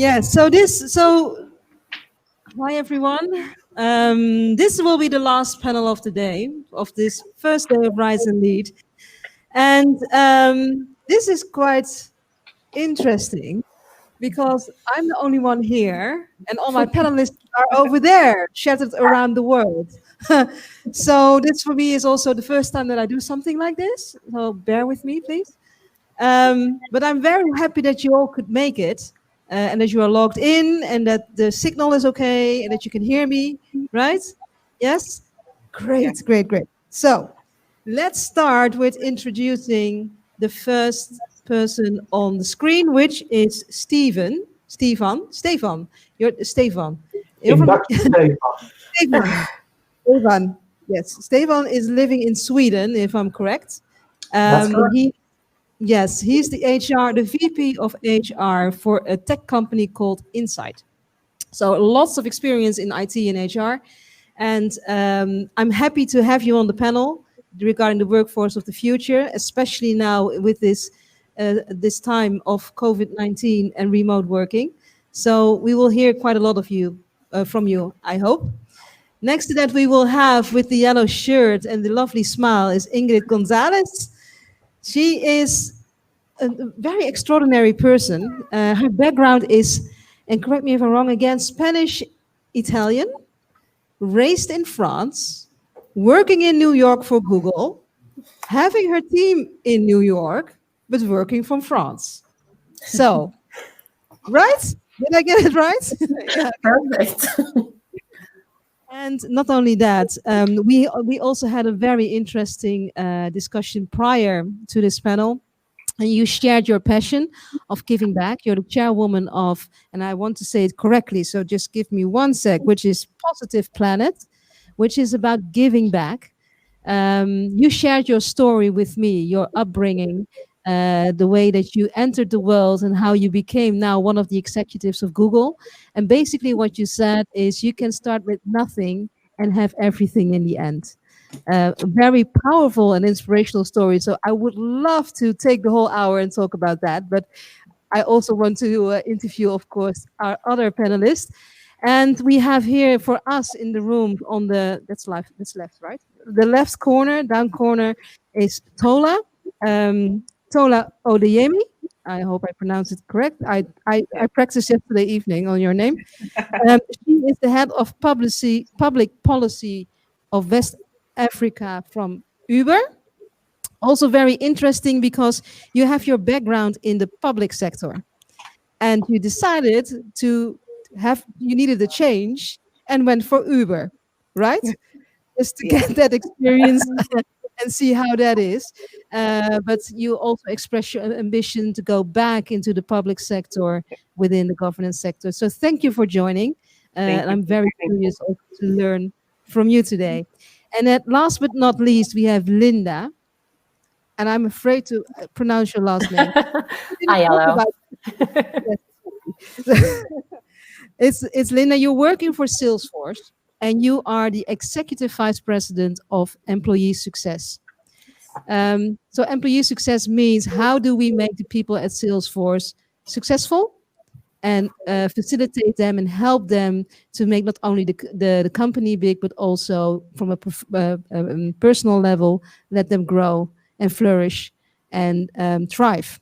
Yes. Hi everyone. This will be the last panel of the day of this first day of Rise and Lead, and this is quite interesting because I'm the only one here, and all my panelists are over there, shattered around the world. So this for me is also the first time that I do something like this. So bear with me, please. But I'm very happy that you all could make it and that you are logged in and that the signal is okay and that you can hear me, right? Yes? Great, great, great. So let's start with introducing the first person on the screen, which is Stefan. You're Stefan. You're from Stefan. Stefan. Yes, Stefan is living in Sweden, if I'm correct. That's correct. Yes, he's the VP of HR for a tech company called Insight. So lots of experience in IT and HR. And I'm happy to have you on the panel regarding the workforce of the future, especially now with this time of COVID-19 and remote working. So we will hear quite a lot of you from you, I hope. Next to that, we will have with the yellow shirt and the lovely smile is Ingrid Gonzalez. She is a very extraordinary person. Her background is, and correct me if I'm wrong again, Spanish, Italian, raised in France, working in New York for Google, having her team in New York, but working from France. So, right? Did I get it right? Yeah. Perfect. And not only that, we also had a very interesting discussion prior to this panel. And you shared your passion of giving back. You're the chairwoman of, and I want to say it correctly, so just give me one sec, which is Positive Planet, which is about giving back. You shared your story with me, your upbringing, the way that you entered the world and how you became now one of the executives of Google. And basically what you said is you can start with nothing and have everything in the end. A very powerful and inspirational story. So I would love to take the whole hour and talk about that. But I also want to interview, of course, our other panelists. And we have here for us in the room on that's left, right? The left corner, down corner, is Tola. Tola Odeyemi. I hope I pronounced it correct. I practiced yesterday evening on your name. She is the head of public policy of West Africa from Uber. Also very interesting because you have your background in the public sector and you decided you needed a change and went for Uber, right? Just to get that experience and see how that is. But you also express your ambition to go back into the public sector within the governance sector. So thank you for joining. And I'm very curious also to learn from you today. And at last but not least, we have Linda. And I'm afraid to pronounce your last name. Ayala. It's Linda. You're working for Salesforce, and you are the executive vice president of employee success. So employee success means how do we make the people at Salesforce successful and facilitate them and help them to make not only the company big, but also from a personal level, let them grow and flourish and thrive.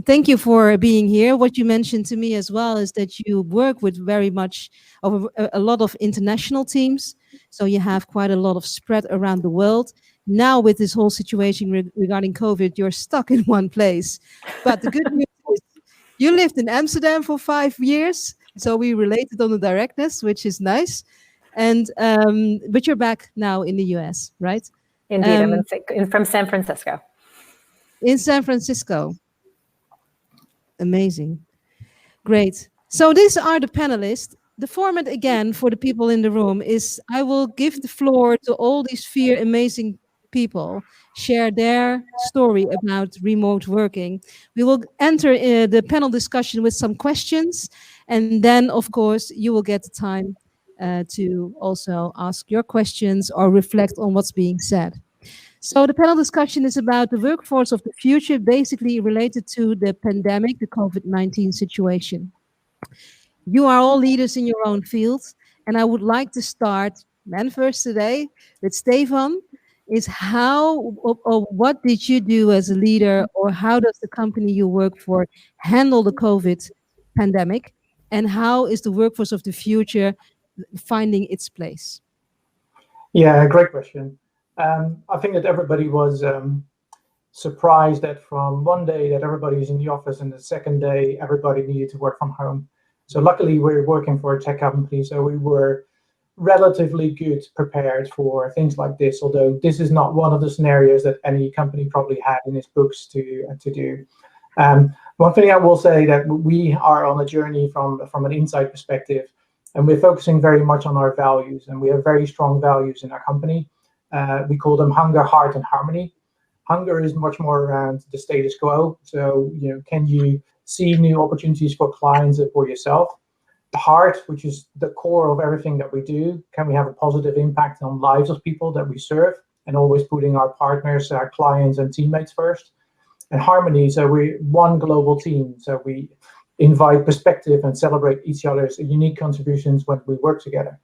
Thank you for being here. What you mentioned to me as well is that you work with very much of a lot of international teams. So you have quite a lot of spread around the world. Now with this whole situation regarding COVID, you're stuck in one place. But the good news is you lived in Amsterdam for 5 years. So we related on the directness, which is nice. And but you're back now in the US, right? Indeed, I'm from San Francisco. In San Francisco. Amazing. Great. So these are the panelists. The format again for the people in the room is I will give the floor to all these 4 amazing people, share their story about remote working. We will enter the panel discussion with some questions. And then, of course, you will get the time to also ask your questions or reflect on what's being said. So the panel discussion is about the workforce of the future, basically related to the pandemic, the COVID-19 situation. You are all leaders in your own fields, and I would like to start man first today with Stefan. Is how or what did you do as a leader, or how does the company you work for handle the COVID pandemic, and how is the workforce of the future finding its place? Yeah, great question. I think that everybody was surprised that from one day that everybody's in the office and the second day everybody needed to work from home. So luckily we're working for a tech company, so we were relatively good prepared for things like this, although this is not one of the scenarios that any company probably had in its books to do. One thing I will say that we are on a journey from an inside perspective, and we're focusing very much on our values, and we have very strong values in our company. We call them hunger, heart, and harmony. Hunger is much more around the status quo. So, can you see new opportunities for clients and for yourself? The heart, which is the core of everything that we do, can we have a positive impact on lives of people that we serve, and always putting our partners, our clients, and teammates first. And harmony, so we're one global team. So we invite perspective and celebrate each other's unique contributions when we work together.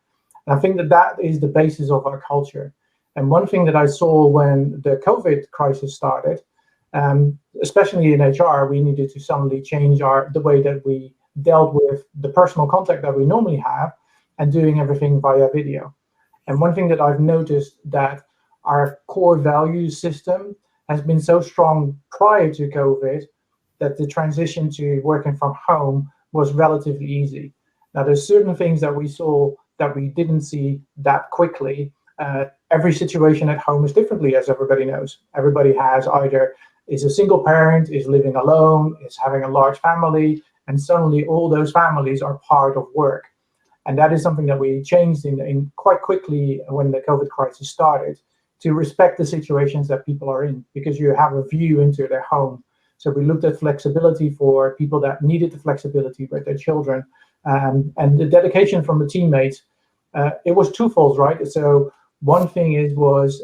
And I think that that is the basis of our culture. And one thing that I saw when the COVID crisis started, especially in HR, we needed to suddenly change the way that we dealt with the personal contact that we normally have and doing everything via video. And one thing that I've noticed that our core values system has been so strong prior to COVID that the transition to working from home was relatively easy. Now, there's certain things that we saw that we didn't see that quickly. Every situation at home is differently, as everybody knows. Everybody has either is a single parent, is living alone, is having a large family, and suddenly all those families are part of work. And that is something that we changed in quite quickly when the COVID crisis started, to respect the situations that people are in, because you have a view into their home. So we looked at flexibility for people that needed the flexibility with their children, and the dedication from the teammates. It was twofold, right? So one thing was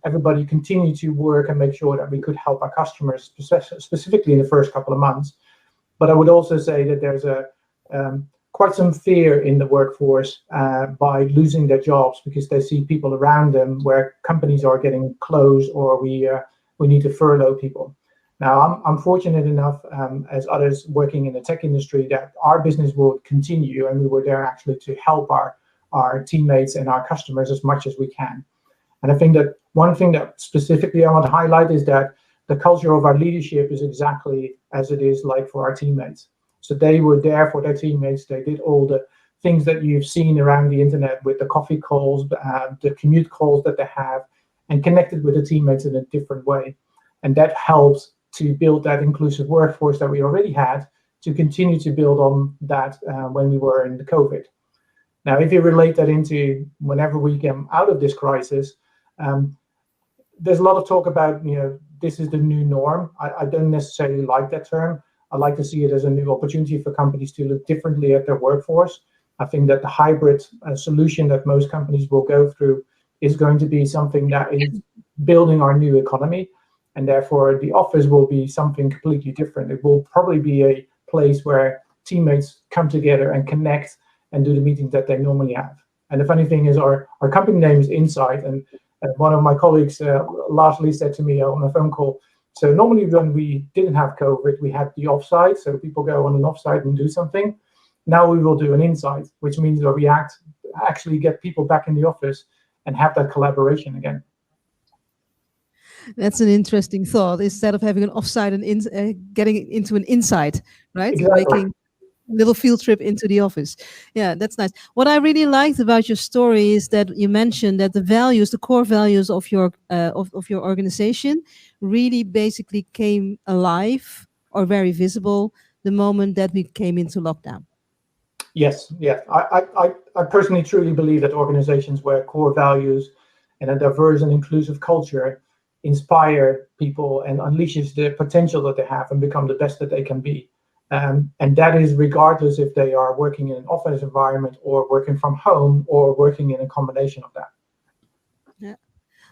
everybody continued to work and make sure that we could help our customers, specifically in the first couple of months. But I would also say that there's quite some fear in the workforce by losing their jobs, because they see people around them where companies are getting closed, or we need to furlough people. Now, I'm fortunate enough, as others working in the tech industry, that our business will continue, and we were there actually to help our teammates and our customers as much as we can. And I think that one thing that specifically I want to highlight is that the culture of our leadership is exactly as it is like for our teammates. So they were there for their teammates. They did all the things that you've seen around the internet with the coffee calls, the commute calls that they have, and connected with the teammates in a different way. And that helps to build that inclusive workforce that we already had, to continue to build on that when we were in the COVID. Now, if you relate that into whenever we came out of this crisis, there's a lot of talk about, this is the new norm. I don't necessarily like that term. I like to see it as a new opportunity for companies to look differently at their workforce. I think that the hybrid solution that most companies will go through is going to be something that is building our new economy. And therefore, the office will be something completely different. It will probably be a place where teammates come together and connect and do the meetings that they normally have. And the funny thing is, our company name is Insight. And one of my colleagues lastly said to me on a phone call, so normally when we didn't have COVID, we had the offsite. So people go on an offsite and do something. Now we will do an insight, which means that we actually get people back in the office and have that collaboration again. That's an interesting thought. Instead of having an offsite and getting into an insight, right? Exactly. Making a little field trip into the office. Yeah, that's nice. What I really liked about your story is that you mentioned that the values, the core values of your organization, really basically came alive or very visible the moment that we came into lockdown. Yes, yeah. I personally truly believe that organizations where core values and a diverse and inclusive culture inspire people and unleashes the potential that they have and become the best that they can be. And that is regardless if they are working in an office environment or working from home or working in a combination of that. Yeah.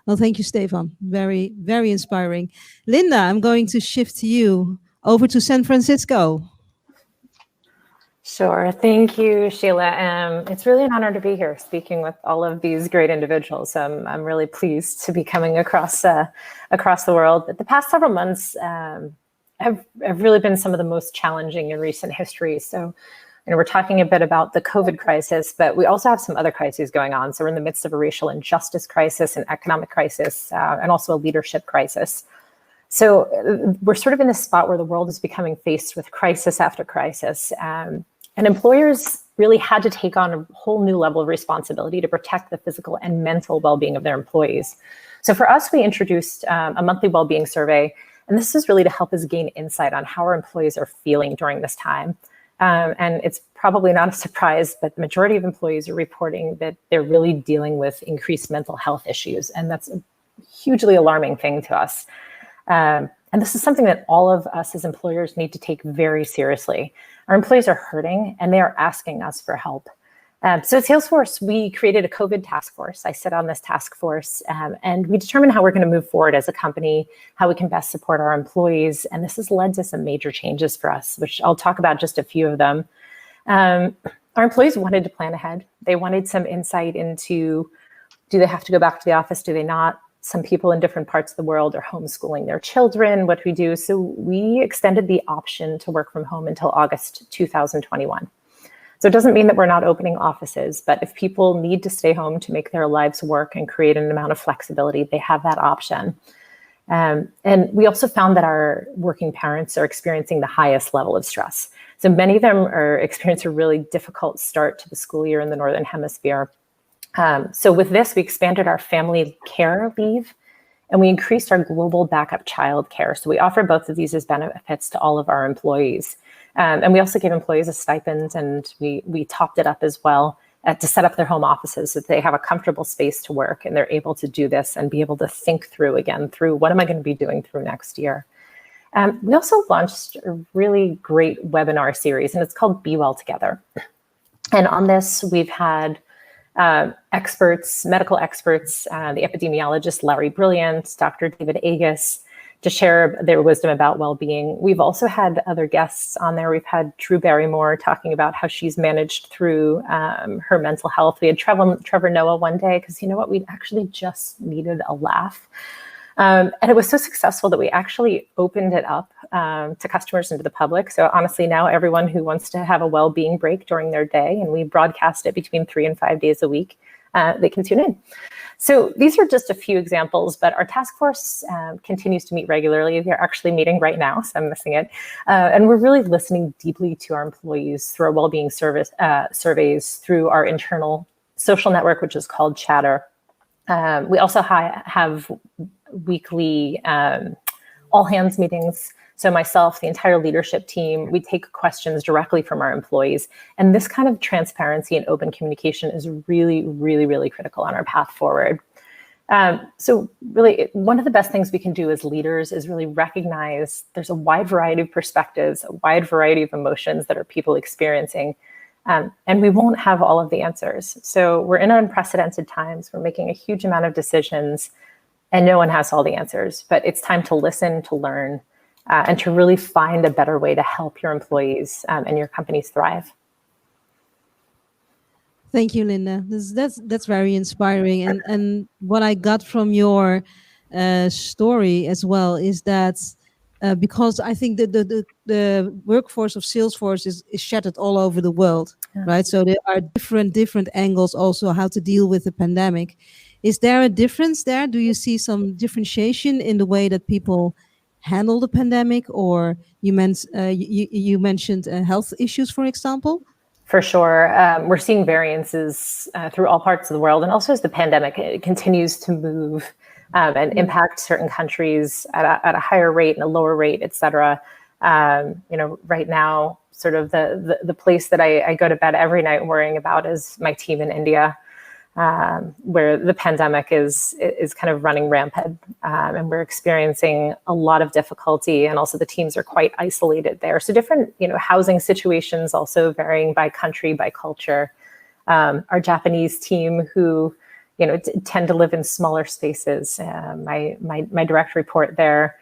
Well, thank you, Stefan. Very, very inspiring. Linda, I'm going to shift to you over to San Francisco. Sure. Thank you, Sheila. It's really an honor to be here speaking with all of these great individuals. I'm really pleased to be coming across the world. But the past several months have really been some of the most challenging in recent history. So, we're talking a bit about the COVID crisis, but we also have some other crises going on. So we're in the midst of a racial injustice crisis, an economic crisis, and also a leadership crisis. So we're sort of in this spot where the world is becoming faced with crisis after crisis. And employers really had to take on a whole new level of responsibility to protect the physical and mental well-being of their employees. So for us, we introduced a monthly well-being survey, and this is really to help us gain insight on how our employees are feeling during this time. And it's probably not a surprise, but the majority of employees are reporting that they're really dealing with increased mental health issues, and that's a hugely alarming thing to us. And this is something that all of us as employers need to take very seriously. Our employees are hurting and they are asking us for help. So at Salesforce, we created a COVID task force. I sit on this task force and we determine how we're going to move forward as a company, how we can best support our employees. And this has led to some major changes for us, which I'll talk about just a few of them. Our employees wanted to plan ahead. They wanted some insight into, do they have to go back to the office? Do they not? Some people in different parts of the world are homeschooling their children. What do we do? So we extended the option to work from home until August 2021. So it doesn't mean that we're not opening offices, but if people need to stay home to make their lives work and create an amount of flexibility, they have that option. And we also found that our working parents are experiencing the highest level of stress. So many of them are experiencing a really difficult start to the school year in the Northern Hemisphere. So with this, we expanded our family care leave and we increased our global backup child care. So we offer both of these as benefits to all of our employees. And we also gave employees a stipend, and we topped it up as well to set up their home offices so that they have a comfortable space to work and they're able to do this and be able to think through what am I going to be doing through next year. We also launched a really great webinar series, and it's called Be Well Together. And on this, we've had medical experts, the epidemiologist Larry Brilliant, Dr. David Agus, to share their wisdom about well-being. We've also had other guests on there. We've had Drew Barrymore talking about how she's managed through her mental health. We had Trevor Noah one day, because you know what, we actually just needed a laugh. And it was so successful that we actually opened it up to customers and to the public. So honestly, now everyone who wants to have a well-being break during their day, and we broadcast it between 3 and 5 days a week, they can tune in. So these are just a few examples, but our task force continues to meet regularly. They're actually meeting right now, so I'm missing it. And we're really listening deeply to our employees through our well-being surveys, through our internal social network, which is called Chatter. We also have weekly all hands meetings. So myself, the entire leadership team, we take questions directly from our employees. And this kind of transparency and open communication is really, really, really critical on our path forward. So really, one of the best things we can do as leaders is really recognize there's a wide variety of perspectives, a wide variety of emotions that are people experiencing. And we won't have all of the answers. So we're in unprecedented times. We're making a huge amount of decisions, and no one has all the answers. But it's time to listen, to learn, and to really find a better way to help your employees and your companies thrive. Thank you, Linda. That's very inspiring. And what I got from your story as well is that because I think that the workforce of Salesforce is shattered all over the world, right? So there are different angles also how to deal with the pandemic. Is there a difference there? Do you see some differentiation in the way that people handle the pandemic, or you mentioned health issues, for example? For sure. We're seeing variances through all parts of the world. And also as the pandemic continues to move and impact certain countries at a higher rate and a lower rate, et cetera. Right now, sort of the place that I go to bed every night worrying about is my team in India, where the pandemic is kind of running rampant, and we're experiencing a lot of difficulty, and also the teams are quite isolated there. So different, housing situations also varying by country, by culture. Our Japanese team who, tend to live in smaller spaces. My direct report there,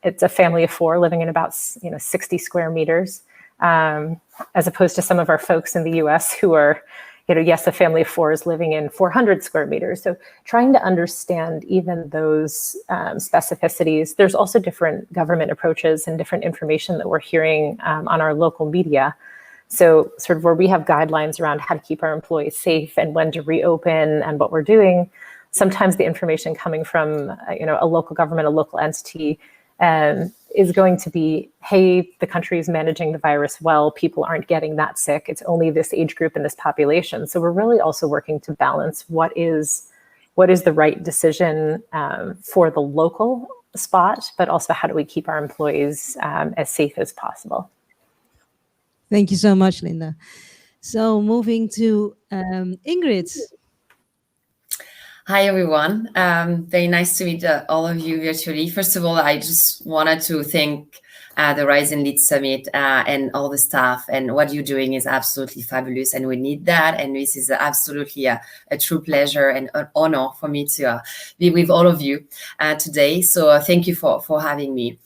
it's a family of 4 living in about 60 square meters. as opposed to some of our folks in the US who are, yes, a family of four is living in 400 square meters. So trying to understand even those specificities. There's also different government approaches and different information that we're hearing on our local media. So sort of where we have guidelines around how to keep our employees safe and when to reopen and what we're doing, sometimes the information coming from a local government, a local entity, is going to be, hey, the country is managing the virus well, people aren't getting that sick, it's only this age group and this population. So we're really also working to balance what is the right decision for the local spot, but also how do we keep our employees as safe as possible. Thank you so much, Linda. So moving to Ingrid. Hi, everyone. Very nice to meet all of you virtually. First of all, I just wanted to thank the Rise and Lead Summit and all the staff. And what you're doing is absolutely fabulous. And we need that. And this is absolutely a true pleasure and an honor for me to be with all of you today. So thank you for having me.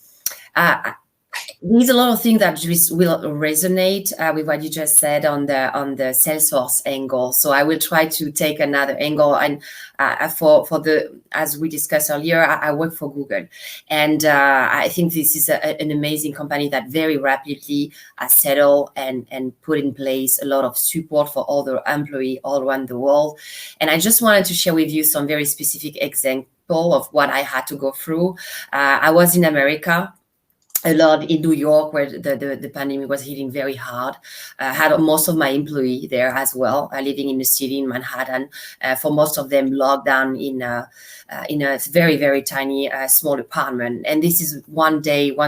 There's a lot of things that just will resonate with what you just said on the Salesforce angle. So I will try to take another angle. And for the, as we discussed earlier, I work for Google, and I think this is an amazing company that very rapidly settled and put in place a lot of support for all the employees all around the world. And I just wanted to share with you some very specific example of what I had to go through. I was in America a lot, in New York, where the pandemic was hitting very hard. Had most of my employees there as well, living in the city in Manhattan. For most of them, locked down in a very, very tiny, small apartment. And this is one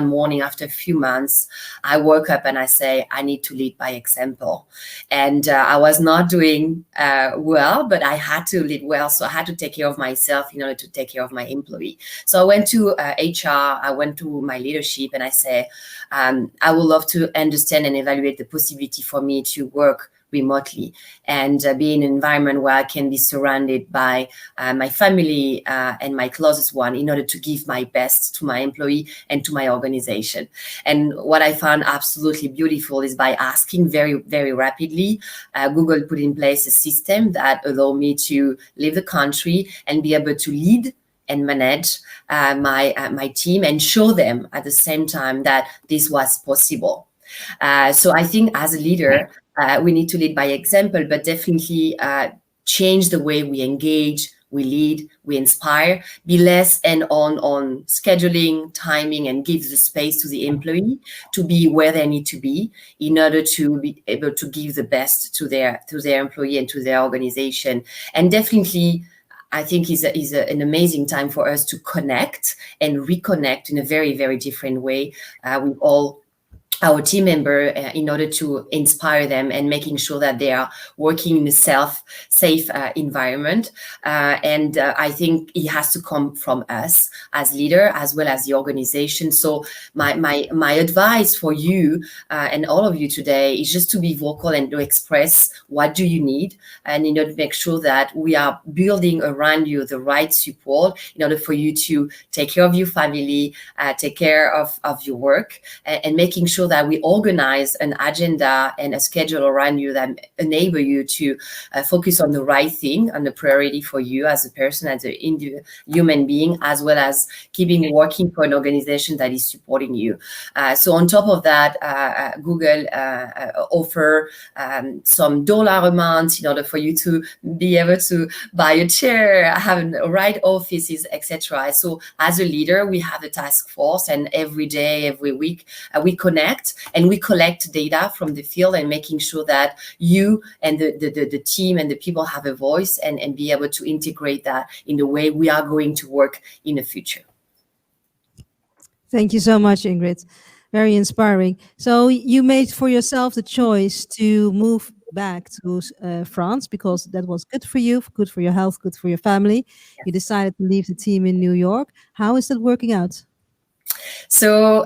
morning after a few months, I woke up and I say, I need to lead by example. And I was not doing well, but I had to lead well. So I had to take care of myself in order to take care of my employee. So I went to HR, I went to my leadership, and I say, I would love to understand and evaluate the possibility for me to work remotely and be in an environment where I can be surrounded by my family and my closest one in order to give my best to my employee and to my organization. And what I found absolutely beautiful is by asking very, very rapidly, Google put in place a system that allowed me to leave the country and be able to lead and manage my team and show them at the same time that this was possible. So I think as a leader, we need to lead by example, but definitely change the way we engage, we lead, we inspire, be less and on scheduling, timing, and give the space to the employee to be where they need to be in order to be able to give the best to their employee and to their organization. And definitely, I think is an amazing time for us to connect and reconnect in a very, very different way with all our team member in order to inspire them and making sure that they are working in a safe environment. And I think it has to come from us as leader as well as the organization. So my advice for you and all of you today is just to be vocal and to express what do you need, and in order to make sure that we are building around you the right support in order for you to take care of your family, take care of your work, and making sure that we organize an agenda and a schedule around you that enable you to focus on the right thing, on the priority for you as a person, as a human being, as well as keeping working for an organization that is supporting you. So on top of that, Google offer some dollar amounts in order for you to be able to buy a chair, have a right offices, etc. So as a leader, we have a task force, and every day, every week, we connect and we collect data from the field and making sure that you and the team and the people have a voice and be able to integrate that in the way we are going to work in the future. Thank you so much, Ingrid. Very inspiring. So you made for yourself the choice to move back to France because that was good for you, good for your health, good for your family. Yes. You decided to leave the team in New York. How is that working out? So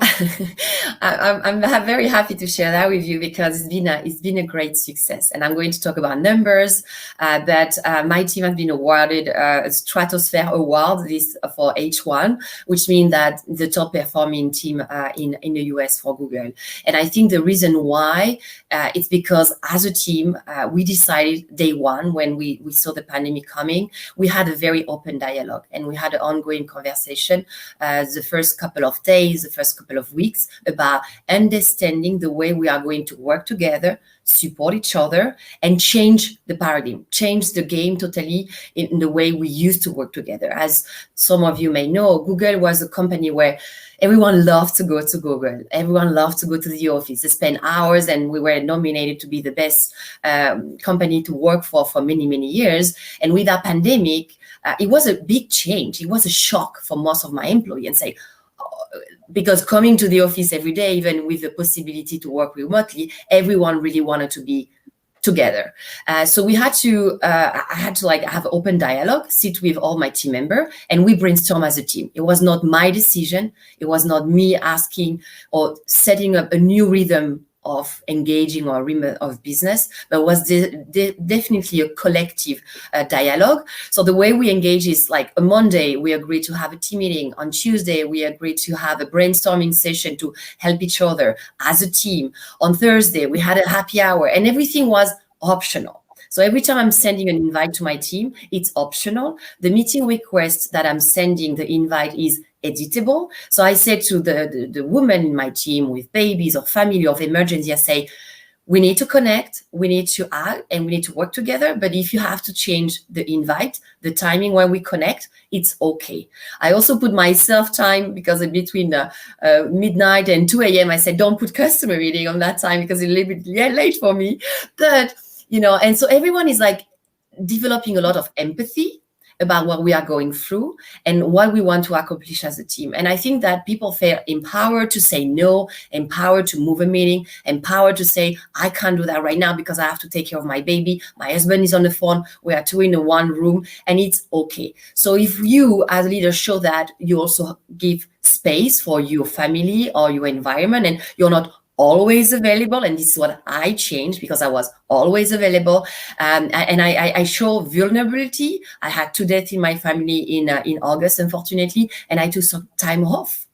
I'm very happy to share that with you because it's been a great success. And I'm going to talk about numbers. But my team has been awarded a Stratosphere Award for H1, which means that the top performing team in the US for Google. And I think the reason why it's because as a team, we decided day one when we saw the pandemic coming, we had a very open dialogue and we had an ongoing conversation the first couple of days, the first couple of weeks about understanding the way we are going to work together, support each other, and change the paradigm, change the game totally in the way we used to work together. As some of you may know, Google was a company where everyone loved to go to Google. Everyone loved to go to the office. They spent hours, and we were nominated to be the best company to work for many, many years. And with that pandemic, it was a big change. It was a shock for most of my employees and say, because coming to the office every day, even with the possibility to work remotely, everyone really wanted to be together. So we had to, I had to like have open dialogue, sit with all my team members, and we brainstorm as a team. It was not my decision. It was not me asking or setting up a new rhythm of engaging or of business, but was definitely a collective dialogue. So the way we engage is like on Monday, we agreed to have a team meeting. On Tuesday, we agreed to have a brainstorming session to help each other as a team. On Thursday, we had a happy hour and everything was optional. So every time I'm sending an invite to my team, it's optional. The meeting request that I'm sending the invite is editable. So I said to the woman in my team with babies or family of emergency, I say, we need to connect, we need to act, and we need to work together. But if you have to change the invite, the timing when we connect, it's okay. I also put myself time because between midnight and 2 a.m., I said, don't put customer meeting on that time because it's a little bit late for me. But, and so everyone is like developing a lot of empathy about what we are going through and what we want to accomplish as a team. And I think that people feel empowered to say no, empowered to move a meeting, empowered to say, I can't do that right now because I have to take care of my baby. My husband is on the phone. We are two in one room and it's okay. So if you as a leader show that, you also give space for your family or your environment and you're not always available, and this is what I changed because I was always available, and I show vulnerability. I had 2 deaths in my family in August, unfortunately, and I took some time off.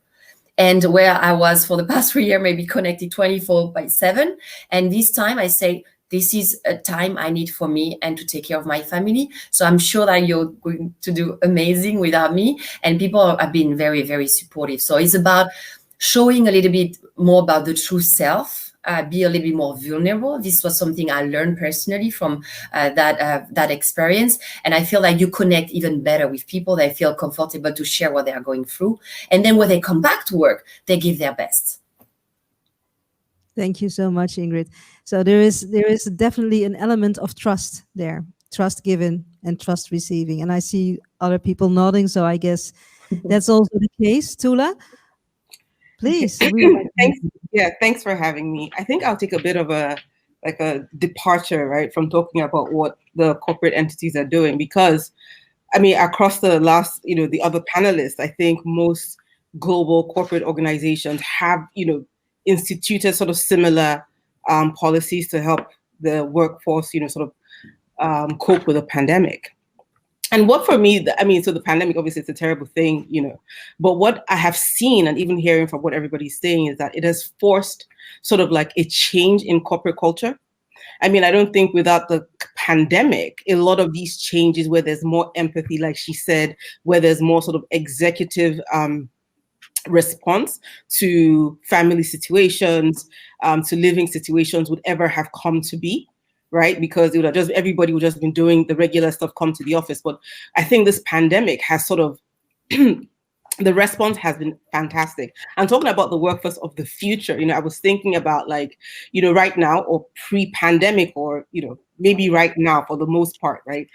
And where I was for the past 3 years, maybe connected 24/7, and this time I say, this is a time I need for me and to take care of my family. So I'm sure that you're going to do amazing without me, and people have been very, very supportive. So it's about showing a little bit more about the true self, be a little bit more vulnerable. This was something I learned personally from that experience. And I feel like you connect even better with people. They feel comfortable to share what they are going through. And then when they come back to work, they give their best. Thank you so much, Ingrid. So there is definitely an element of trust there, trust given and trust receiving. And I see other people nodding, so I guess that's also the case. Tula, please. Thanks for having me. I think I'll take a bit of a departure, right, from talking about what the corporate entities are doing, because I mean, across the last, the other panelists, I think most global corporate organizations have, instituted sort of similar policies to help the workforce, cope with a pandemic. And what for me, so the pandemic, obviously it's a terrible thing, but what I have seen and even hearing from what everybody's saying is that it has forced sort of like a change in corporate culture. I mean, I don't think without the pandemic, a lot of these changes where there's more empathy, like she said, where there's more sort of executive response to family situations, to living situations would ever have come to be. Right? Because it would have just, everybody would just been doing the regular stuff, come to the office. But I think this pandemic has sort of, the response has been fantastic. I'm talking about the workforce of the future. I was thinking about right now or pre-pandemic or, maybe right now for the most part, right?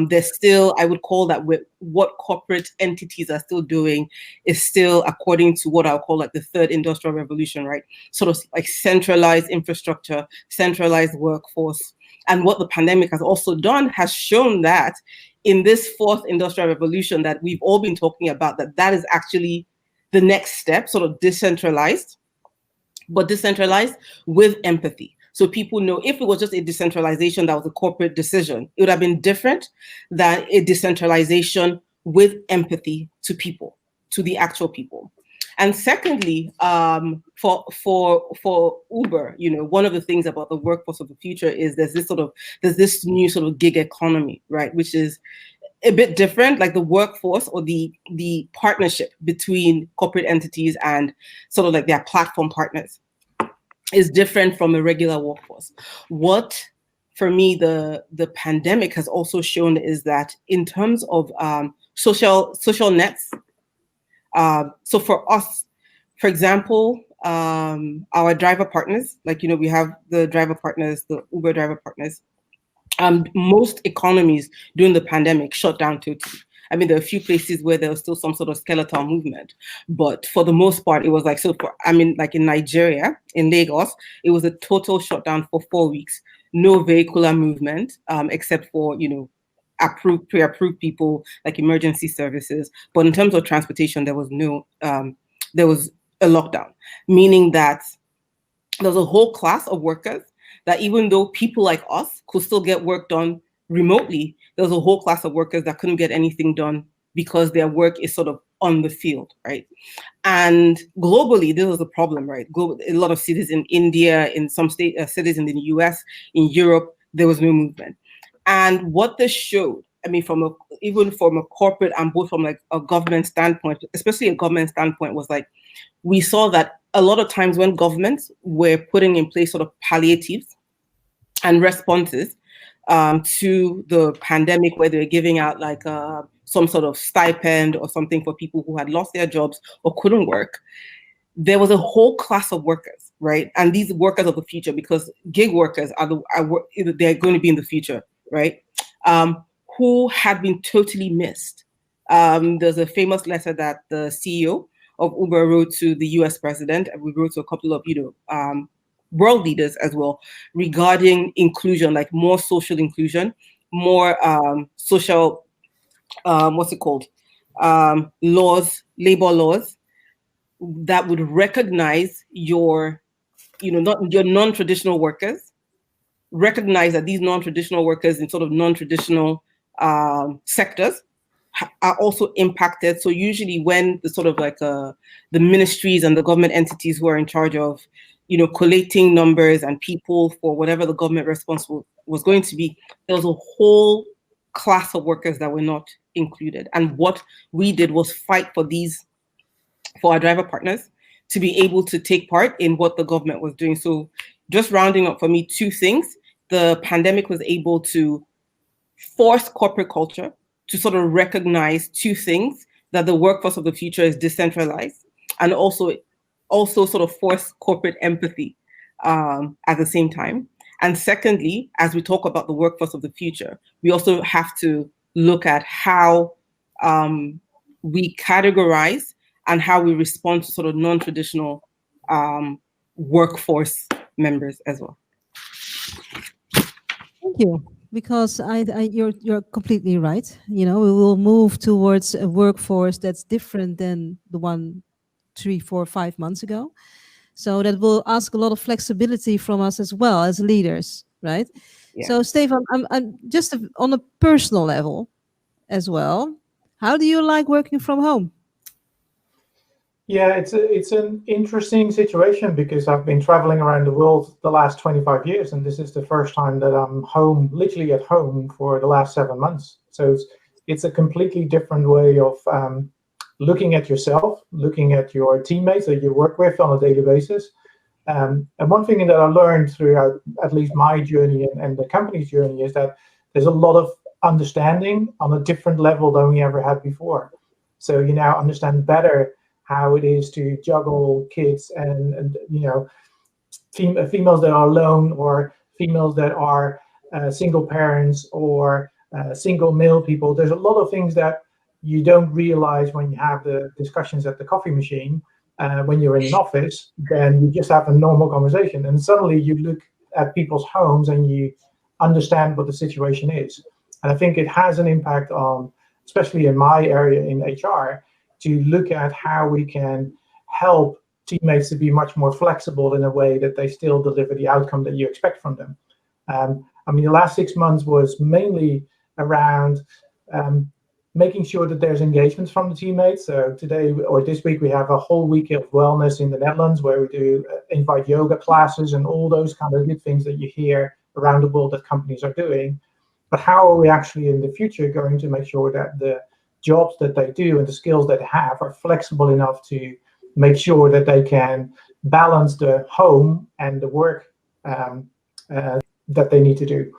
There's still, I would call that what corporate entities are still doing is still according to what I'll call like the third industrial revolution, right? Sort of like centralized infrastructure, centralized workforce. And what the pandemic has also done has shown that in this fourth industrial revolution that we've all been talking about, that is actually the next step, sort of decentralized, but decentralized with empathy. So people know if it was just a decentralization that was a corporate decision, it would have been different than a decentralization with empathy to people, to the actual people. And secondly, for Uber, one of the things about the workforce of the future is there's this new sort of gig economy, right? Which is a bit different, like the workforce or the partnership between corporate entities and sort of like their platform partners is different from a regular workforce. What, for me, the pandemic has also shown is that in terms of social nets, so for us, for example, our driver partners, like, we have the driver partners, the Uber driver partners, most economies during the pandemic shut down totally. I mean, there are a few places where there was still some sort of skeletal movement, but for the most part, it was like, like in Nigeria, in Lagos, it was a total shutdown for 4 weeks. No vehicular movement, except for, pre-approved people, like emergency services. But in terms of transportation, there was there was a lockdown, meaning that there's a whole class of workers that even though people like us could still get work done remotely, there was a whole class of workers that couldn't get anything done because their work is sort of on the field, right? And globally, this was a problem, right? A lot of cities in India, in some cities in the US, in Europe, there was no movement. And what this showed, I mean, even from a corporate and both from like a government standpoint, especially a government standpoint, was like, we saw that a lot of times when governments were putting in place sort of palliatives and responses to the pandemic, where they're giving out like some sort of stipend or something for people who had lost their jobs or couldn't work, there was a whole class of workers, right? And these workers of the future, because gig workers they're going to be in the future, right? Who had been totally missed. There's a famous letter that the CEO of Uber wrote to the US president, and we wrote to a couple of, world leaders as well, regarding inclusion, like more social inclusion, more social, laws, labor laws that would recognize your non-traditional workers, recognize that these non-traditional workers in sort of non-traditional sectors are also impacted. So usually when the sort of like the ministries and the government entities who are in charge of, collating numbers and people for whatever the government response was going to be, there was a whole class of workers that were not included. And what we did was fight for our driver partners to be able to take part in what the government was doing. So just rounding up for me, two things. The pandemic was able to force corporate culture to sort of recognize two things: that the workforce of the future is decentralized, and also sort of force corporate empathy at the same time. And secondly, as we talk about the workforce of the future, we also have to look at how we categorize and how we respond to sort of non-traditional workforce members as well. Thank you. Because you're completely right. We will move towards a workforce that's different than the one 3, 4, 5 months ago. So that will ask a lot of flexibility from us as well as leaders, right? Yeah. So Stefan, I'm just on a personal level as well. How do you like working from home? Yeah, it's an interesting situation because I've been traveling around the world the last 25 years, and this is the first time that I'm home, literally at home, for the last 7 months. So it's a completely different way of looking at yourself, looking at your teammates that you work with on a daily basis. And one thing that I learned throughout at least my journey and the company's journey is that there's a lot of understanding on a different level than we ever had before. So you now understand better how it is to juggle kids and females that are alone, or females that are single parents, or single male people. There's a lot of things that you don't realize when you have the discussions at the coffee machine. When you're in an office, then you just have a normal conversation, and suddenly you look at people's homes and you understand what the situation is. And I think it has an impact on, especially in my area in HR, to look at how we can help teammates to be much more flexible in a way that they still deliver the outcome that you expect from them. I mean, the last 6 months was mainly around making sure that there's engagement from the teammates. So today or this week, we have a whole week of wellness in the Netherlands where we do invite yoga classes and all those kind of good things that you hear around the world that companies are doing. But how are we actually in the future going to make sure that the jobs that they do and the skills that they have are flexible enough to make sure that they can balance the home and the work that they need to do?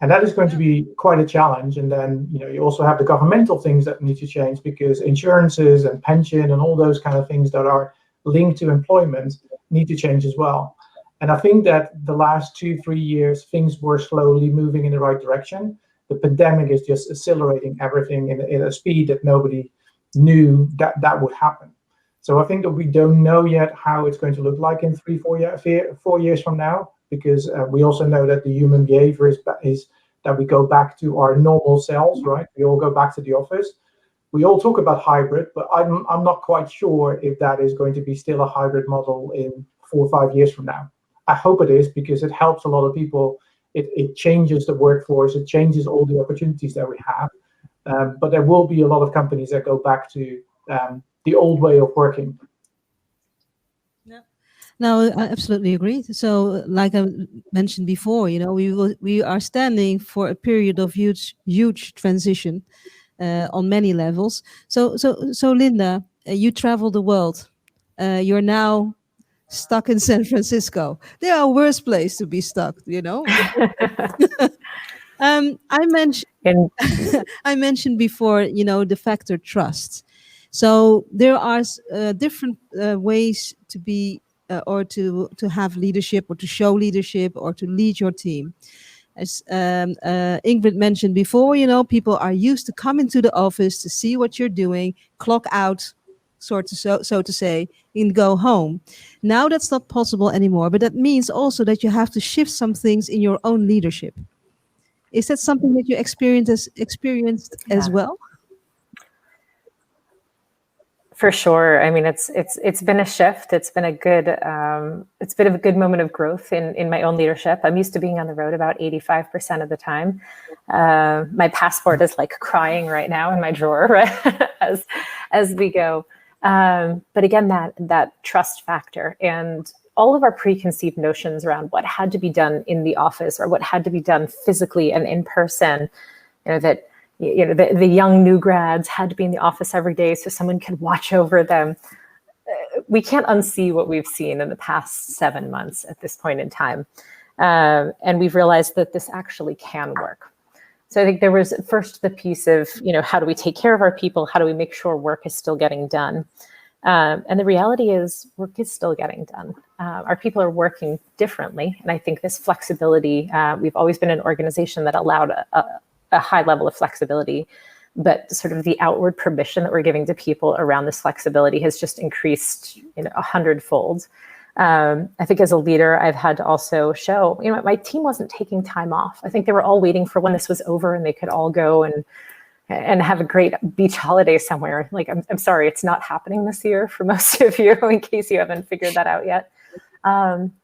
And that is going to be quite a challenge. And then, you also have the governmental things that need to change, because insurances and pension and all those kind of things that are linked to employment need to change as well. And I think that the last 2-3 years, things were slowly moving in the right direction. The pandemic is just accelerating everything in a speed that nobody knew that would happen. So I think that we don't know yet how it's going to look like in 4 years from now, because we also know that the human behavior is that we go back to our normal selves, right? We all go back to the office. We all talk about hybrid, but I'm not quite sure if that is going to be still a hybrid model in 4 or 5 years from now. I hope it is, because it helps a lot of people. It changes the workforce. It changes all the opportunities that we have. But there will be a lot of companies that go back to the old way of working. No, I absolutely agree. So, like I mentioned before, we are standing for a period of huge transition on many levels. So Linda, you travel the world. You're now stuck in San Francisco. There are worse places to be stuck, I mentioned before, the factor trust. So there are different ways to be or to have leadership, or to show leadership, or to lead your team. As Ingrid mentioned before, people are used to come into the office to see what you're doing, clock out, so to say, and go home. Now that's not possible anymore, but that means also that you have to shift some things in your own leadership. Is that something that you experienced as well? For sure. I mean, it's been a shift. It's been a good moment of growth in my own leadership. I'm used to being on the road about 85% of the time. My passport is like crying right now in my drawer, right? as we go. But again, that trust factor and all of our preconceived notions around what had to be done in the office or what had to be done physically and in person, that the young new grads had to be in the office every day so someone could watch over them. We can't unsee what we've seen in the past 7 months at this point in time. And we've realized that this actually can work. So I think there was first the piece of, how do we take care of our people? How do we make sure work is still getting done? And the reality is work is still getting done. Our people are working differently. And I think this flexibility, we've always been an organization that allowed a high level of flexibility, but sort of the outward permission that we're giving to people around this flexibility has just increased 100-fold. I think as a leader, I've had to also show, my team wasn't taking time off. I think they were all waiting for when this was over and they could all go and have a great beach holiday somewhere. Like, I'm sorry, it's not happening this year for most of you, in case you haven't figured that out yet.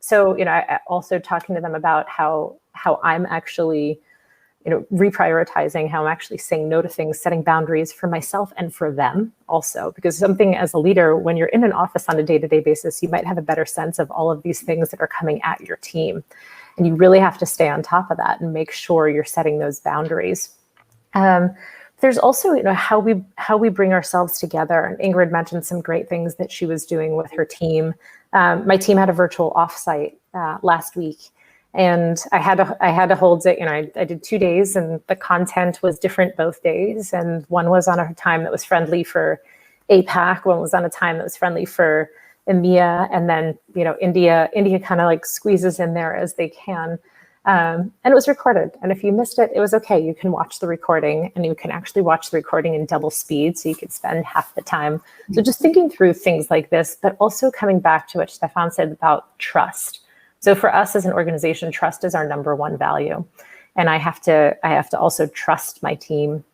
So, I also talking to them about how I'm actually reprioritizing, how I'm actually saying no to things, setting boundaries for myself and for them also. Because something as a leader, when you're in an office on a day-to-day basis, you might have a better sense of all of these things that are coming at your team. And you really have to stay on top of that and make sure you're setting those boundaries. There's also, how we bring ourselves together. And Ingrid mentioned some great things that she was doing with her team. My team had a virtual offsite last week. And I had to hold it, I did 2 days and the content was different both days. And one was on a time that was friendly for APAC, one was on a time that was friendly for EMEA. And then, India kind of like squeezes in there as they can. And it was recorded. And if you missed it, it was okay. You can watch the recording and you can actually watch the recording in double speed. So you could spend half the time. So just thinking through things like this, but also coming back to what Stefan said about trust. So for us as an organization, trust is our number one value. And I have to also trust my team.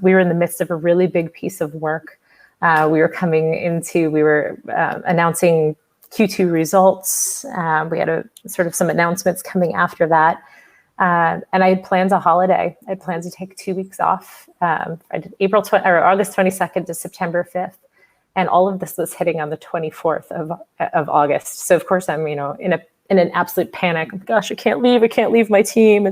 We were in the midst of a really big piece of work We were announcing Q2 results. We had some announcements coming after that. And I had planned a holiday. I had planned to take 2 weeks off. I did August 22nd to September 5th. And all of this was hitting on the 24th of August. So of course I'm, in an absolute panic. Oh, gosh, I can't leave my team.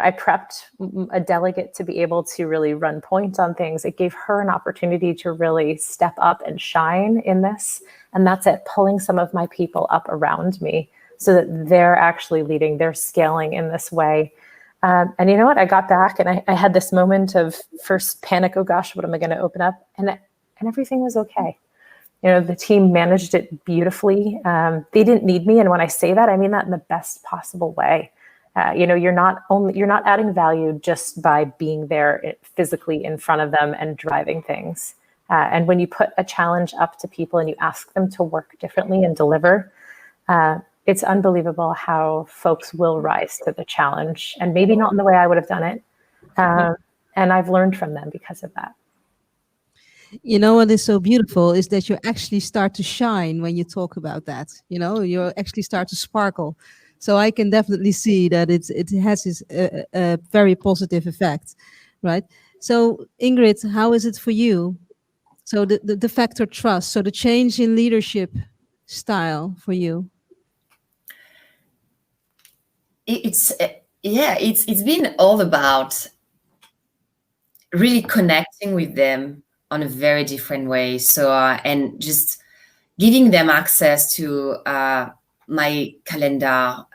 I prepped a delegate to be able to really run point on things. It gave her an opportunity to really step up and shine in this. And that's it, pulling some of my people up around me so that they're actually leading, they're scaling in this way. And you know what? I got back and I had this moment of first panic. Oh gosh, what am I going to open up? And everything was okay. The team managed it beautifully. They didn't need me. And when I say that, I mean that in the best possible way. You're not adding value just by being there physically in front of them and driving things. And when you put a challenge up to people and you ask them to work differently and deliver, it's unbelievable how folks will rise to the challenge, and maybe not in the way I would have done it. And I've learned from them because of that. What is so beautiful is that you actually start to shine when you talk about that. You actually start to sparkle. So I can definitely see that it has a very positive effect, right? So Ingrid, how is it for you? So the factor trust, so the change in leadership style for you. It's been all about really connecting with them on a very different way. So and just giving them access to my calendar,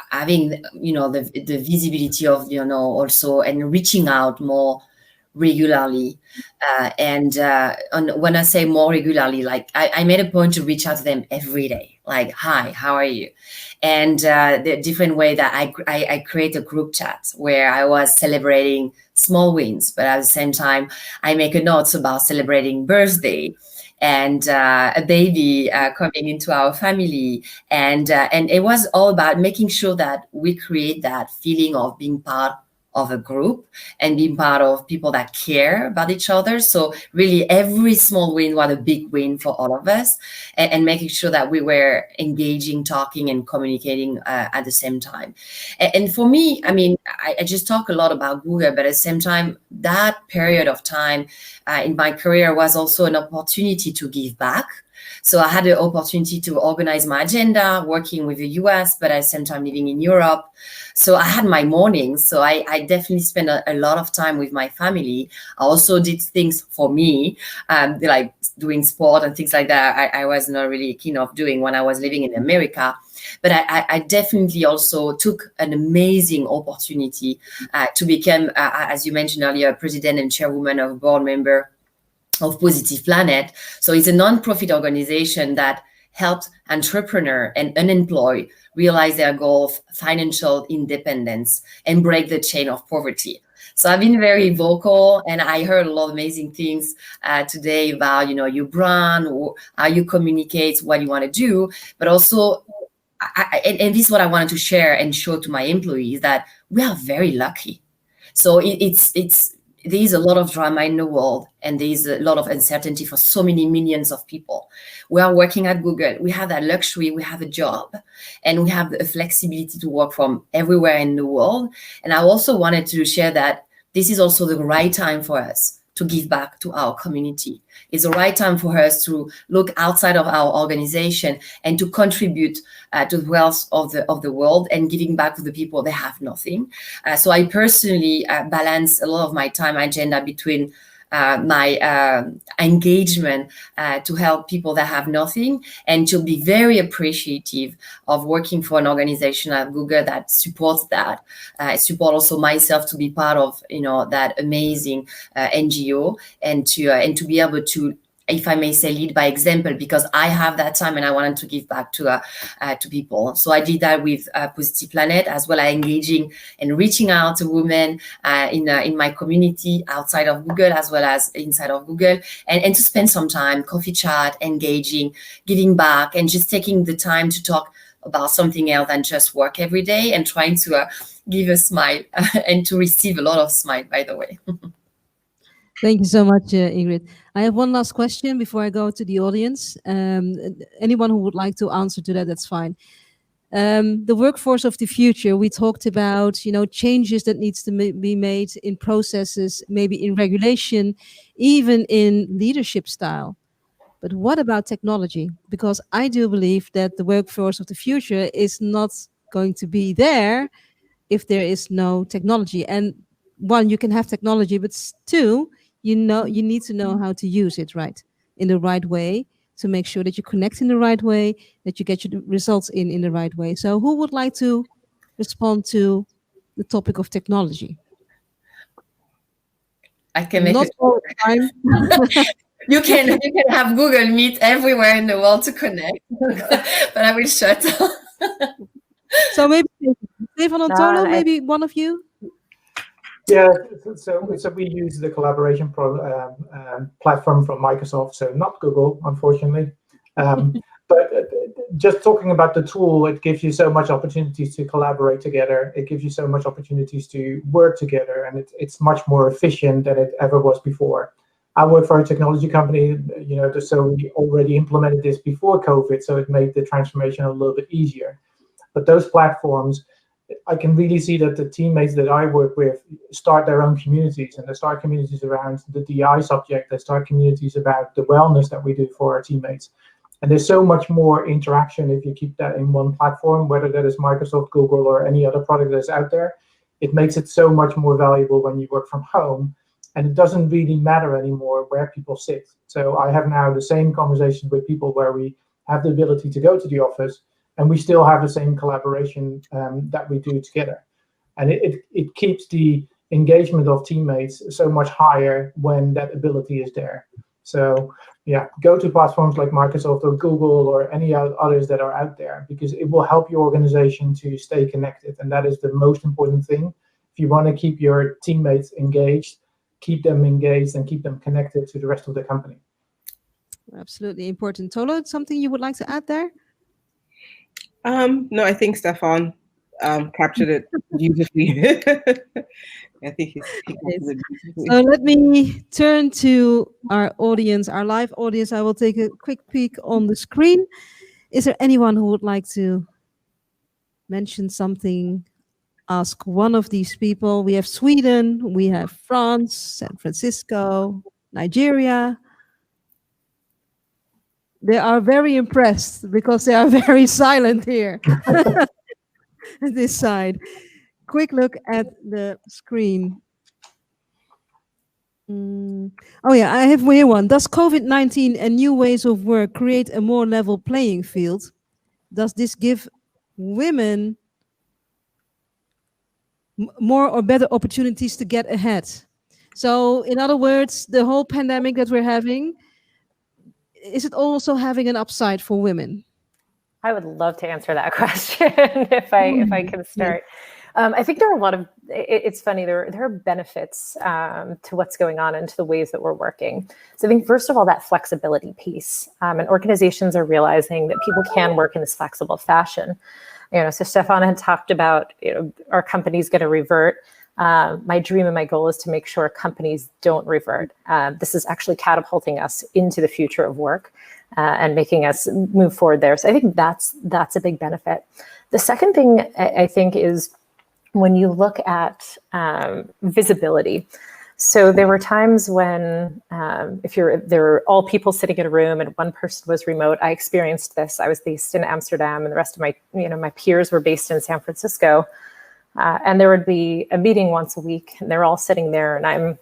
having the visibility of also, and reaching out more regularly. When I say more regularly, like I made a point to reach out to them every day, like, hi, how are you? And the different way that I create a group chat where I was celebrating small wins, but at the same time, I make a note about celebrating birthday and a baby coming into our family. And it was all about making sure that we create that feeling of being part of a group and being part of people that care about each other. So really every small win was a big win for all of us, and making sure that we were engaging, talking and communicating at the same time. And for me, I mean, I just talk a lot about Google, but at the same time, that period of time in my career was also an opportunity to give back. So I had the opportunity to organize my agenda, working with the US, but at the same time living in Europe. So I had my mornings. So I definitely spent a lot of time with my family. I also did things for me, like doing sport and things like that. I was not really keen of doing when I was living in America. But I definitely also took an amazing opportunity to become, as you mentioned earlier, president and chairwoman of board member of Positive Planet. So it's a non-profit organization that helps entrepreneurs and unemployed realize their goal of financial independence and break the chain of poverty. So I've been very vocal, and I heard a lot of amazing things today about, your brand, or how you communicate, what you want to do, but also, and this is what I wanted to share and show to my employees, that we are very lucky. So there's a lot of drama in the world, and there's a lot of uncertainty for so many millions of people. We are working at Google. We have that luxury. We have a job, and we have the flexibility to work from everywhere in the world. And I also wanted to share that this is also the right time for us to give back to our community. It's the right time for us to look outside of our organization and to contribute to the wealth of the world and giving back to the people that have nothing. So I personally balance a lot of my time agenda between my engagement to help people that have nothing, and to be very appreciative of working for an organization like Google that supports that. I support also myself to be part of that amazing NGO, and to be able to, if I may say, lead by example, because I have that time and I wanted to give back to people. So I did that with Positive Planet, as well as engaging and reaching out to women in my community outside of Google as well as inside of Google, and to spend some time, coffee chat, engaging, giving back, and just taking the time to talk about something else than just work every day, and trying to give a smile and to receive a lot of smile, by the way. Thank you so much, Ingrid. I have one last question before I go to the audience. Anyone who would like to answer to that, that's fine. The workforce of the future, we talked about, changes that needs to be made in processes, maybe in regulation, even in leadership style. But what about technology? Because I do believe that the workforce of the future is not going to be there if there is no technology. And one, you can have technology, but two, you need to know how to use it right, in the right way, to make sure that you connect in the right way, that you get your results in the right way. So who would like to respond to the topic of technology? I can make Not it. all the time. You can have Google Meet everywhere in the world to connect, but I will shut. So maybe Stefan Antolo, maybe one of you. Yeah, so we use the collaboration platform from Microsoft, so not Google, unfortunately. But just talking about the tool, it gives you so much opportunities to collaborate together. It gives you so much opportunities to work together, and it's much more efficient than it ever was before. I work for a technology company, so we already implemented this before COVID, so it made the transformation a little bit easier. But those platforms, I can really see that the teammates that I work with start their own communities, and they start communities around the DI subject. They start communities about the wellness that we do for our teammates. And there's so much more interaction if you keep that in one platform, whether that is Microsoft, Google, or any other product that's out there. It makes it so much more valuable when you work from home, and it doesn't really matter anymore where people sit. So I have now the same conversations with people where we have the ability to go to the office, and we still have the same collaboration that we do together. And it keeps the engagement of teammates so much higher when that ability is there. So yeah, go to platforms like Microsoft or Google or any others that are out there, because it will help your organization to stay connected. And that is the most important thing. If you want to keep your teammates engaged, keep them engaged and keep them connected to the rest of the company. Absolutely important. Tolo, something you would like to add there? No, I think Stefan captured it beautifully. I think he captured it beautifully. So let me turn to our audience, our live audience. I will take a quick peek on the screen. Is there anyone who would like to mention something? Ask one of these people. We have Sweden, we have France, San Francisco, Nigeria. They are very impressed because they are very silent here at this side. Quick look at the screen. Oh yeah, I have here one. Does COVID-19 and new ways of work create a more level playing field? Does this give women more or better opportunities to get ahead? So in other words, the whole pandemic that we're having, is it also having an upside for women? I would love to answer that question if I can start. I think there are a lot of, it's funny, there are benefits to what's going on and to the ways that we're working. So I think, first of all, that flexibility piece, and organizations are realizing that people can work in this flexible fashion. So Stefan had talked about, our company's going to revert. My dream and my goal is to make sure companies don't revert. This is actually catapulting us into the future of work and making us move forward there. So I think that's a big benefit. The second thing I think is when you look at visibility. So there were times when there were all people sitting in a room and one person was remote. I experienced this. I was based in Amsterdam and the rest of my peers were based in San Francisco. And there would be a meeting once a week and they're all sitting there and I'm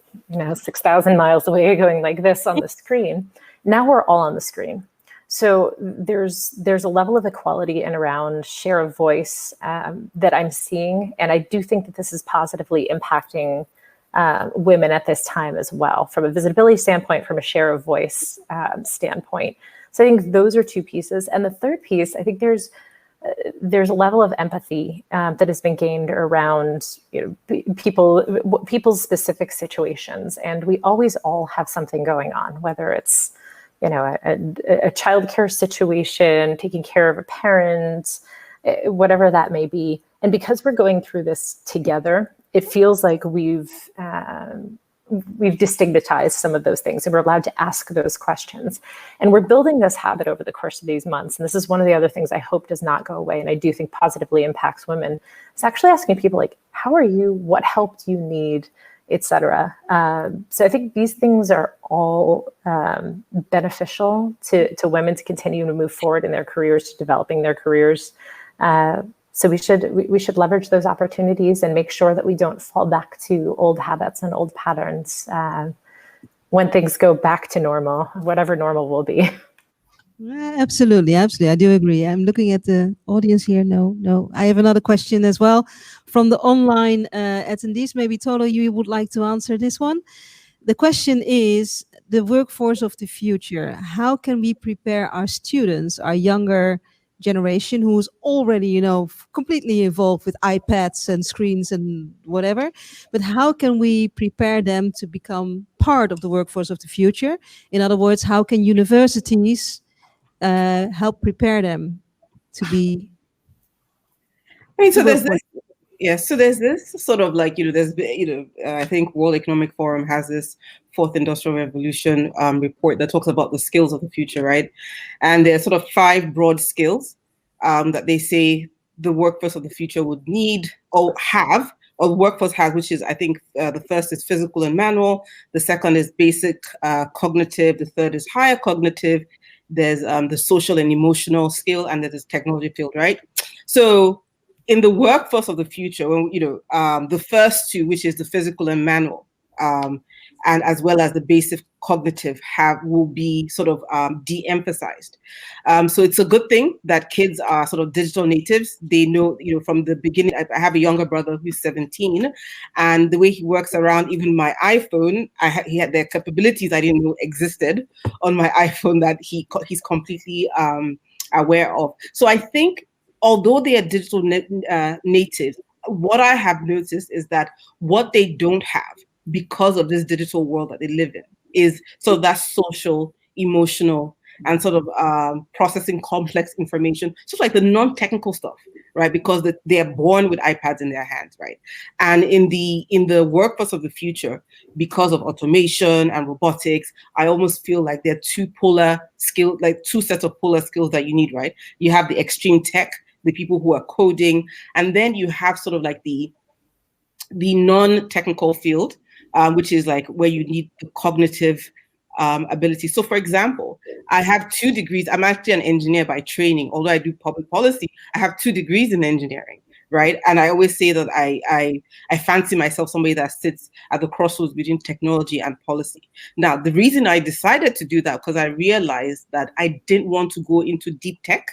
6,000 miles away going like this on the screen. Now we're all on the screen. So there's a level of equality and around share of voice that I'm seeing. And I do think that this is positively impacting women at this time as well, from a visibility standpoint, from a share of voice standpoint. So I think those are two pieces. And the third piece, I think there's a level of empathy that has been gained around people's specific situations. And we always all have something going on, whether it's a childcare situation, taking care of a parent, whatever that may be. And because we're going through this together, it feels like we've we've destigmatized some of those things, and we're allowed to ask those questions. And we're building this habit over the course of these months. And this is one of the other things I hope does not go away, and I do think positively impacts women. It's actually asking people like, how are you? What help do you need? Etc. So I think these things are all beneficial to women to continue to move forward in their careers, to developing their careers. So we should leverage those opportunities and make sure that we don't fall back to old habits and old patterns when things go back to normal, whatever normal will be. Absolutely. I do agree. I'm looking at the audience here. No. I have another question as well from the online attendees. Maybe Tolo, you would like to answer this one. The question is the workforce of the future. How can we prepare our students, our younger generation who's already, completely involved with iPads and screens and whatever, but how can we prepare them to become part of the workforce of the future? In other words, how can universities help prepare them to be? So there's this. Yes, so there's this sort of like, I think World Economic Forum has this Fourth Industrial Revolution report that talks about the skills of the future, right? And there's sort of 5 broad skills that they say the workforce of the future would need or have, or the workforce has, which is, I think, the first is physical and manual. The second is basic cognitive. The third is higher cognitive. There's the social and emotional skill, and there's technology field, right? So in the workforce of the future, when the first 2, which is the physical and manual, and as well as the basic cognitive, will be sort of de-emphasized. So it's a good thing that kids are sort of digital natives. They know, from the beginning. I have a younger brother who's 17, and the way he works around even my iPhone, he had the capabilities I didn't know existed on my iPhone that he's completely aware of. So I think, although they are digital natives, what I have noticed is that what they don't have, because of this digital world that they live in, is sort of that social, emotional, and sort of processing complex information, just like the non-technical stuff, right? Because they are born with iPads in their hands, right? And in the workforce of the future, because of automation and robotics, I almost feel like there are 2 polar skills, like 2 sets of polar skills that you need, right? You have the extreme tech, the people who are coding, and then you have sort of like the non-technical field, which is like where you need the cognitive ability. So for example, I have 2 degrees. I'm actually an engineer by training. Although I do public policy, I have 2 degrees in engineering, right? And I always say that I fancy myself somebody that sits at the crossroads between technology and policy. Now, the reason I decided to do that, because I realized that I didn't want to go into deep tech.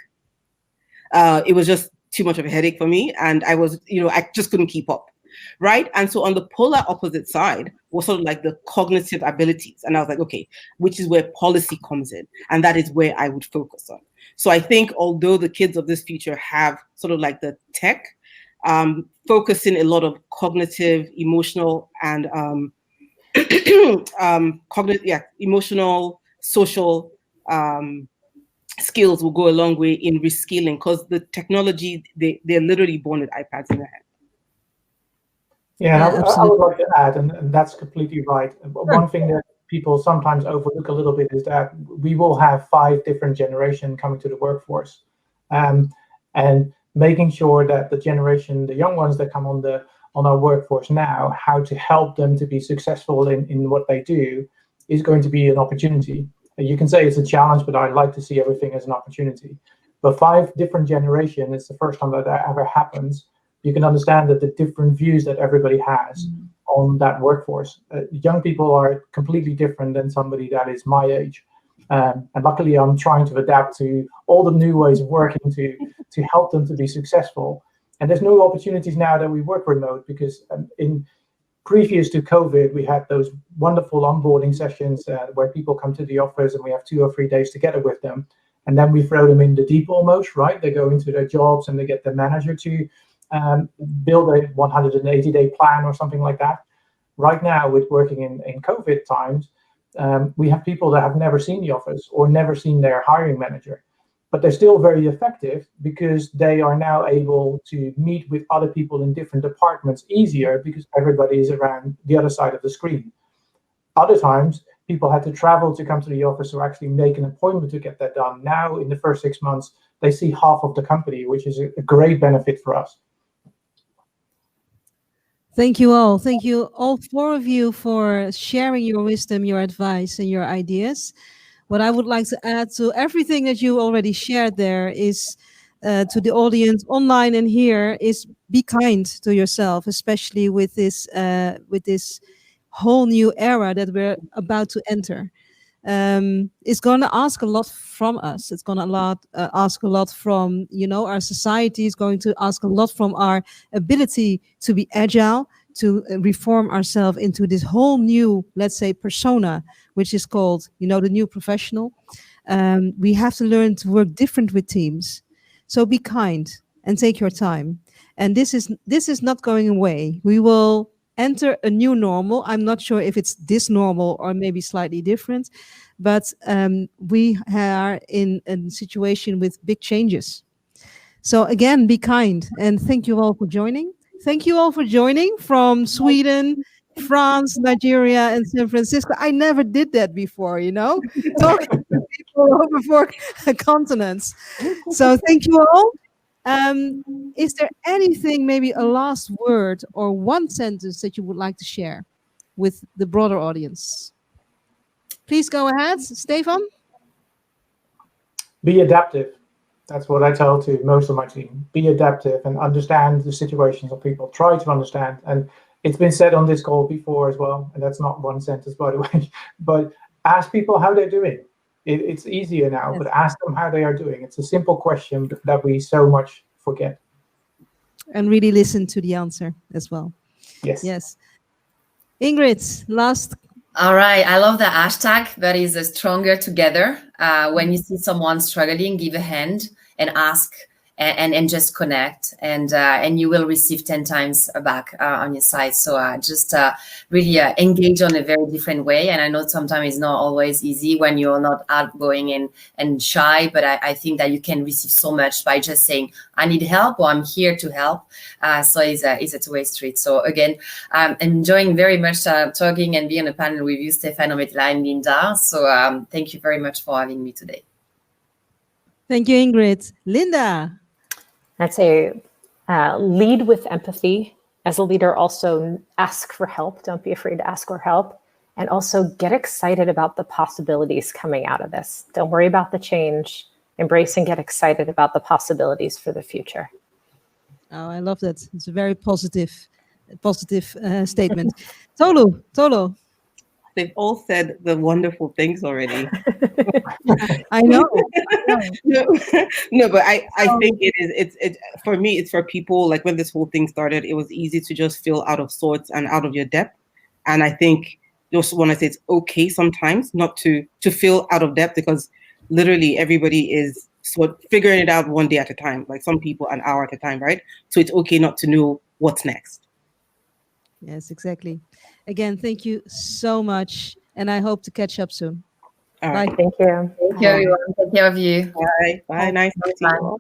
It was just too much of a headache for me. And I was, I just couldn't keep up. Right. And so on the polar opposite side was sort of like the cognitive abilities. And I was like, okay, which is where policy comes in. And that is where I would focus on. So I think although the kids of this future have sort of like the tech, focusing a lot of cognitive, emotional, and emotional, social skills will go a long way in reskilling, because the technology, they're literally born with iPads in their hand. Yeah, I would like to add, and that's completely right. One thing that people sometimes overlook a little bit is that we will have 5 different generations coming to the workforce, and making sure that the young ones that come on our workforce now, how to help them to be successful in what they do, is going to be an opportunity. You can say it's a challenge, but I like to see everything as an opportunity. But 5 different generations, it's the first time that ever happens. You can understand that the different views that everybody has on that workforce. Young people are completely different than somebody that is my age. And luckily, I'm trying to adapt to all the new ways of working to help them to be successful. And there's no opportunities now that we work remote, because in previous to COVID, we had those wonderful onboarding sessions where people come to the office and we have 2 or 3 days together with them. And then we throw them in the deep almost, right? They go into their jobs and they get the manager to build a 180-day plan or something like that. Right now, with working in COVID times, we have people that have never seen the office or never seen their hiring manager, but they're still very effective because they are now able to meet with other people in different departments easier because everybody is around the other side of the screen. Other times, people had to travel to come to the office or actually make an appointment to get that done. Now, in the first 6 months, they see half of the company, which is a great benefit for us. Thank you all. Thank you all 4 of you for sharing your wisdom, your advice, and your ideas. What I would like to add to everything that you already shared there is to the audience online and here is be kind to yourself, especially with this whole new era that we're about to enter. It's going to ask a lot from us. It's going to ask a lot from, our society is going to ask a lot from our ability to be agile, to reform ourselves into this whole new, let's say, persona, which is called, the new professional. We have to learn to work different with teams. So be kind and take your time. And this is not going away. We will enter a new normal. I'm not sure if it's this normal or maybe slightly different, but we are in a situation with big changes. So again, be kind, and thank you all for joining. Thank you all for joining from Sweden, France, Nigeria, and San Francisco. I never did that before, talking to people over 4 continents. So thank you all. Is there anything, maybe a last word or one sentence that you would like to share with the broader audience? Please go ahead, Stefan. Be adaptive. That's what I tell to most of my team. Be adaptive and understand the situations of people. Try to understand. And it's been said on this call before as well, and that's not one sentence, by the way, but ask people how they're doing. It's easier now, but ask them how they are doing. It's a simple question that we so much forget. And really listen to the answer as well. Yes. Ingrid, last. All right. I love the hashtag that is stronger together. When you see someone struggling, give a hand and ask and just connect, and you will receive 10 times back on your side. So just really engage on a very different way. And I know sometimes it's not always easy when you're not outgoing and shy, but I think that you can receive so much by just saying, I need help, or I'm here to help. So it's a two-way street. So again, I'm enjoying very much talking and being on a panel with you, Stefan, Ometla, and Linda. So thank you very much for having me today. Thank you, Ingrid. Linda. I'd say lead with empathy. As a leader, also ask for help. Don't be afraid to ask for help. And also get excited about the possibilities coming out of this. Don't worry about the change. Embrace and get excited about the possibilities for the future. Oh, I love that. It's a very positive statement. Tolu. They've all said the wonderful things already. I know. No, but I think it's for me, it's for people, like when this whole thing started, it was easy to just feel out of sorts and out of your depth. And I think just want to say it's okay sometimes not to feel out of depth, because literally everybody is sort of figuring it out one day at a time, like some people an hour at a time, right? So it's okay not to know what's next. Yes, exactly. Again, thank you so much, and I hope to catch up soon. All right. Bye. Thank you. Thank you, everyone. Take care of you. Bye. Bye. Nice to meet you all.